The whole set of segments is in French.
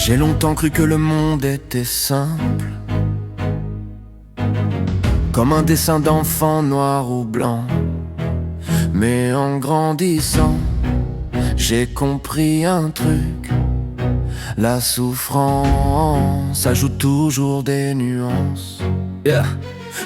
J'ai longtemps cru que le monde était simple, comme un dessin d'enfant noir ou blanc. Mais en grandissant, j'ai compris un truc: la souffrance ajoute toujours des nuances. Yeah.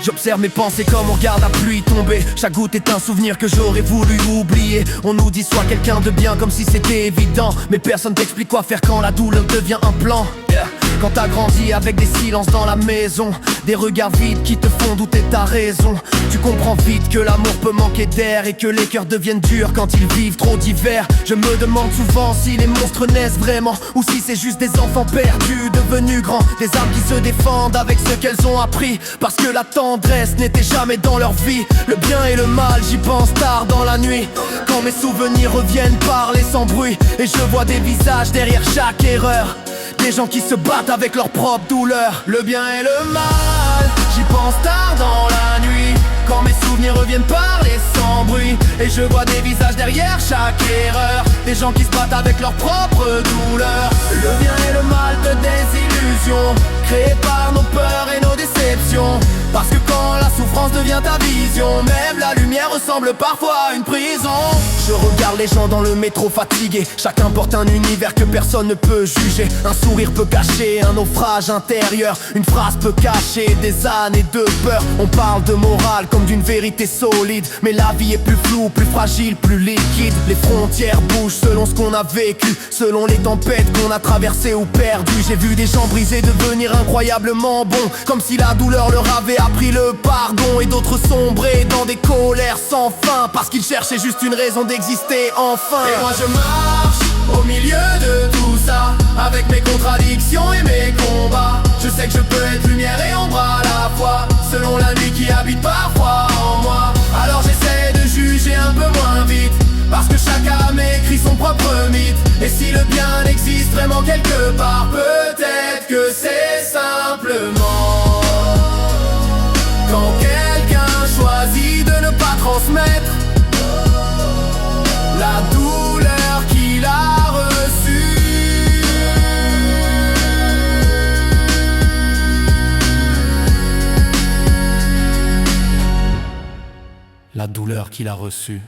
J'observe mes pensées comme on regarde la pluie tomber. Chaque goutte est un souvenir que j'aurais voulu oublier. On nous dit sois quelqu'un de bien comme si c'était évident, mais personne t'explique quoi faire quand la douleur devient un plan. Yeah. Quand t'as grandi avec des silences dans la maison, des regards vides qui te font douter ta raison, tu comprends vite que l'amour peut manquer d'air et que les cœurs deviennent durs quand ils vivent trop d'hiver. Je me demande souvent si les monstres naissent vraiment ou si c'est juste des enfants perdus devenus grands, des âmes qui se défendent avec ce qu'elles ont appris, parce que la tendresse n'était jamais dans leur vie. Le bien et le mal, j'y pense tard dans la nuit, quand mes souvenirs reviennent parler sans bruit, et je vois des visages derrière chaque erreur, des gens qui se battent avec leur propre douleur. Le bien et le mal, j'y pense tard dans la nuit, quand mes souvenirs reviennent parler sans bruit, et je vois des visages derrière chaque erreur, des gens qui se battent avec leur propre douleur. Le bien et le mal de désillusions, créées par nos peurs et nos déceptions, parce que quand la souffrance devient ta vision, même la lumière ressemble parfois à une prison. Je regarde les gens dans le métro fatigués, chacun porte un univers que personne ne peut juger. Un sourire peut cacher un naufrage intérieur, une phrase peut cacher des années de peur. On parle de morale comme d'une vérité solide, mais la vie est plus floue, plus fragile, plus liquide. Les frontières bougent selon ce qu'on a vécu, selon les tempêtes qu'on a traversées ou perdues. J'ai vu des gens brisés devenir incroyablement bons, comme si la douleur leur avait appris le pardon, et d'autres sombrer dans des colères sans fin, parce qu'ils cherchaient juste une raison d'exister enfin. Et moi je marche au milieu de tout ça, avec mes contradictions et mes combats. Je sais que je peux être lumière et ombre à la fois, selon la nuit qui habite parfois en moi. Alors j'essaie de juger un peu moins vite, parce que chaque âme écrit son propre mythe. Et si le bien existe vraiment quelque part, peut-être que c'est simplement quand quelqu'un choisit de ne pas transmettre la douleur qu'il a reçue. La douleur qu'il a reçue.